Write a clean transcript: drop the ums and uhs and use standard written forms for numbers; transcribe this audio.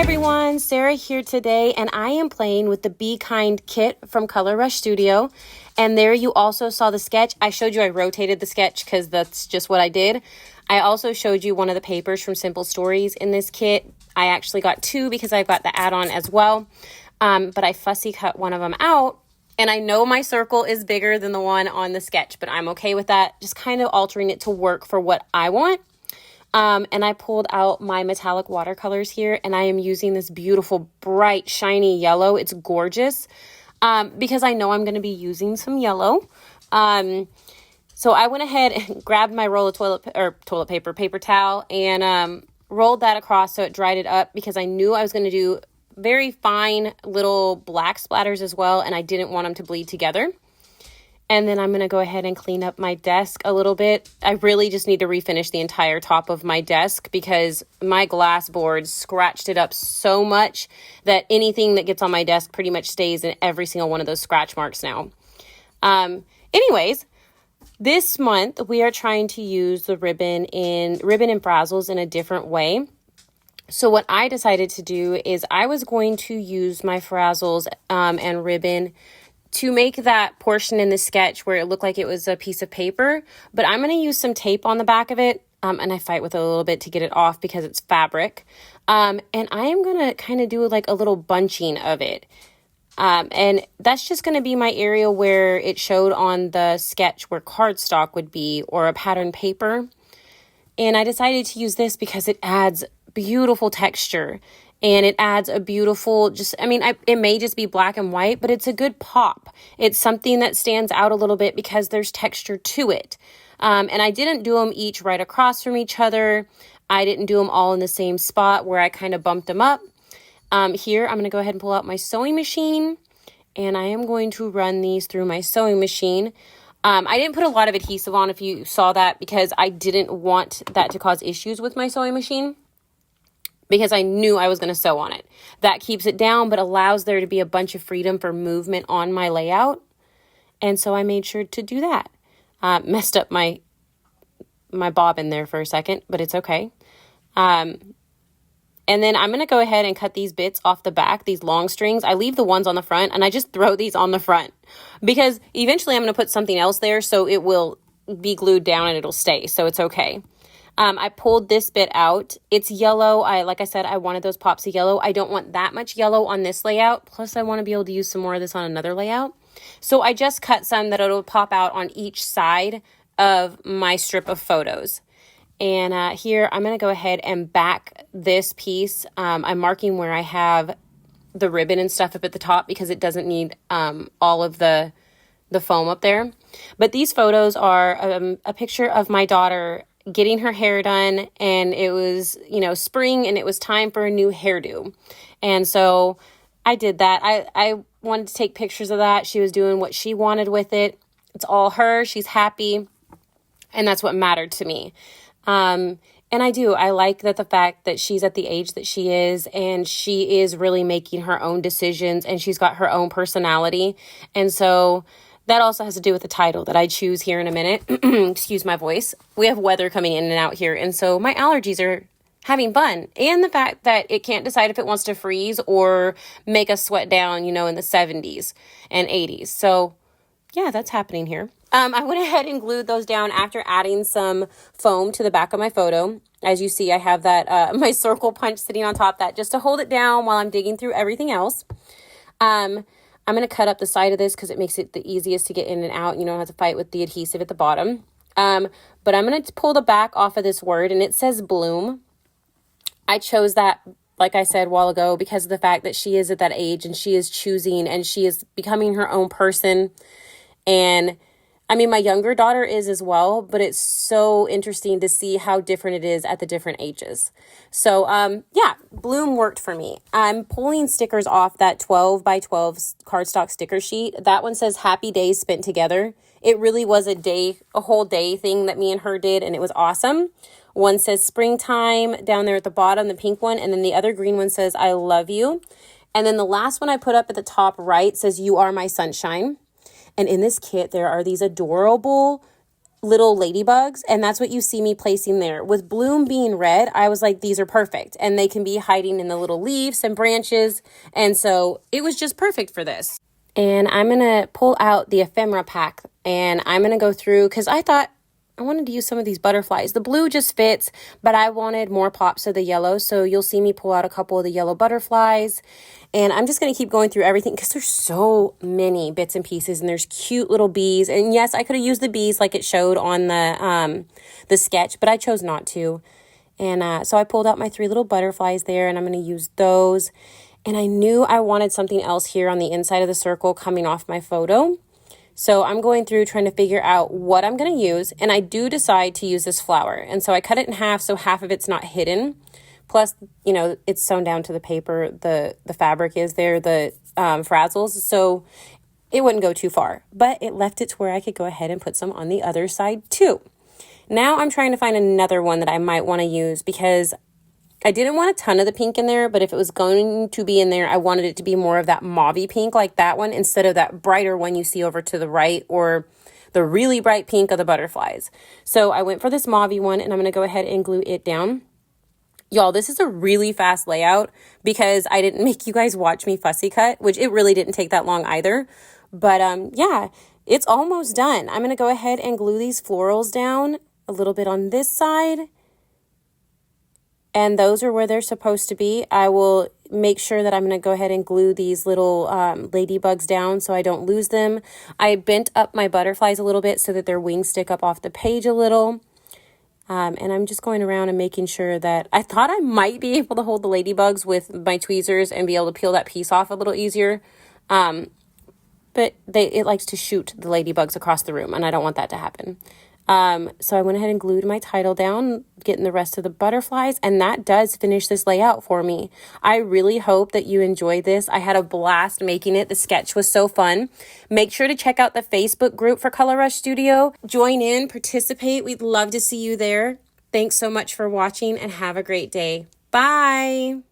everyone, Sarah here today, and I am playing with the Be Kind kit from Color Rush Studio. And there you also saw the sketch. I showed you I rotated the sketch because that's just what I did. I also showed you one of the papers from Simple Stories in this kit. I actually got two because I've got the add-on as well, but I fussy cut one of them out. And I know my circle is bigger than the one on the sketch, but I'm okay with that. Just kind of altering it to work for what I want. And I pulled out my metallic watercolors here, and I am using this beautiful, bright, shiny yellow. It's gorgeous because I know I'm going to be using some yellow. So I went ahead and grabbed my roll of paper towel, and rolled that across so it dried it up because I knew I was going to do very fine little black splatters as well, and I didn't want them to bleed together. And then I'm going to go ahead and clean up my desk a little bit. I really just need to refinish the entire top of my desk because my glass boards scratched it up so much that anything that gets on my desk pretty much stays in every single one of those scratch marks now. Anyways, this month we are trying to use the ribbon and frazzles in a different way. So what I decided to do is I was going to use my frazzles and ribbon to make that portion in the sketch where it looked like it was a piece of paper, but I'm going to use some tape on the back of it, and I fight with it a little bit to get it off because it's fabric, and I am going to kind of do like a little bunching of it, and that's just going to be my area where it showed on the sketch where cardstock would be or a pattern paper, and I decided to use this because it adds beautiful texture. And it adds a beautiful, it may just be black and white, but it's a good pop. It's something that stands out a little bit because there's texture to it. And I didn't do them each right across from each other. I didn't do them all in the same spot where I kind of bumped them up. Here, I'm going to go ahead and pull out my sewing machine. And I am going to run these through my sewing machine. I didn't put a lot of adhesive on if you saw that because I didn't want that to cause issues with my sewing machine, because I knew I was going to sew on it. That keeps it down, but allows there to be a bunch of freedom for movement on my layout. And so I made sure to do that. Messed up my bobbin there for a second, but it's okay. And then I'm going to go ahead and cut these bits off the back, these long strings. I leave the ones on the front, and I just throw these on the front because eventually I'm going to put something else there so it will be glued down and it'll stay. So it's okay. I pulled this bit out. It's yellow. Like I said, I wanted those pops of yellow. I don't want that much yellow on this layout. Plus, I want to be able to use some more of this on another layout. So I just cut some that it'll pop out on each side of my strip of photos. And here, I'm going to go ahead and back this piece. I'm marking where I have the ribbon and stuff up at the top because it doesn't need all of the foam up there. But these photos are a picture of my daughter getting her hair done, and it was, spring, and it was time for a new hairdo. And so I did that. I wanted to take pictures of that. She was doing what she wanted with it. It's all her. She's happy. And that's what mattered to me. And I like that the fact that she's at the age that she is, and she is really making her own decisions, and she's got her own personality. And so that also has to do with the title that I choose here in a minute. Excuse my voice. We have weather coming in and out here, and so my allergies are having fun. And the fact that it can't decide if it wants to freeze or make us sweat down, in the 70s and 80s. So, yeah, that's happening here. I went ahead and glued those down after adding some foam to the back of my photo. As you see, I have that my circle punch sitting on top of that just to hold it down while I'm digging through everything else. I'm going to cut up the side of this because it makes it the easiest to get in and out. You don't have to fight with the adhesive at the bottom. But I'm going to pull the back off of this word, and it says bloom. I chose that, like I said a while ago, because of the fact that she is at that age and she is choosing and she is becoming her own person. And my younger daughter is as well, but it's so interesting to see how different it is at the different ages. So, bloom worked for me. I'm pulling stickers off that 12 by 12 cardstock sticker sheet. That one says happy days spent together. It really was a whole day thing that me and her did, and it was awesome. One says springtime down there at the bottom, the pink one, and then the other green one says I love you. And then the last one I put up at the top right says you are my sunshine. And in this kit, there are these adorable little ladybugs, and that's what you see me placing there. With Bloom being red, I was like, these are perfect, and they can be hiding in the little leaves and branches, and so it was just perfect for this. And I'm going to pull out the ephemera pack, and I'm going to go through, because I thought I wanted to use some of these butterflies. The blue just fits, but I wanted more pops of the yellow, so you'll see me pull out a couple of the yellow butterflies. And I'm just going to keep going through everything because there's so many bits and pieces, and there's cute little bees. And yes, I could have used the bees like it showed on the sketch, but I chose not to. And so I pulled out my 3 little butterflies there, and I'm going to use those. And I knew I wanted something else here on the inside of the circle coming off my photo. So I'm going through trying to figure out what I'm going to use. And I do decide to use this flower. And so I cut it in half so half of it's not hidden. Plus, you know, it's sewn down to the paper. The fabric is there, the frazzles. So it wouldn't go too far. But it left it to where I could go ahead and put some on the other side too. Now I'm trying to find another one that I might want to use because I didn't want a ton of the pink in there, but if it was going to be in there, I wanted it to be more of that mauvey pink like that one instead of that brighter one you see over to the right or the really bright pink of the butterflies. So I went for this mauvey one, and I'm going to go ahead and glue it down. Y'all, this is a really fast layout because I didn't make you guys watch me fussy cut, which it really didn't take that long either. But yeah, it's almost done. I'm going to go ahead and glue these florals down a little bit on this side. And those are where they're supposed to be. I will make sure that I'm going to go ahead and glue these little ladybugs down so I don't lose them. I bent up my butterflies a little bit so that their wings stick up off the page a little. And I'm just going around and making sure that I thought I might be able to hold the ladybugs with my tweezers and be able to peel that piece off a little easier. But it likes to shoot the ladybugs across the room, and I don't want that to happen. So I went ahead and glued my title down, getting the rest of the butterflies, and that does finish this layout for me. I really hope that you enjoyed this. I had a blast making it. The sketch was so fun. Make sure to check out the Facebook group for Color Rush Studio. Join in, participate. We'd love to see you there. Thanks so much for watching, and have a great day. Bye.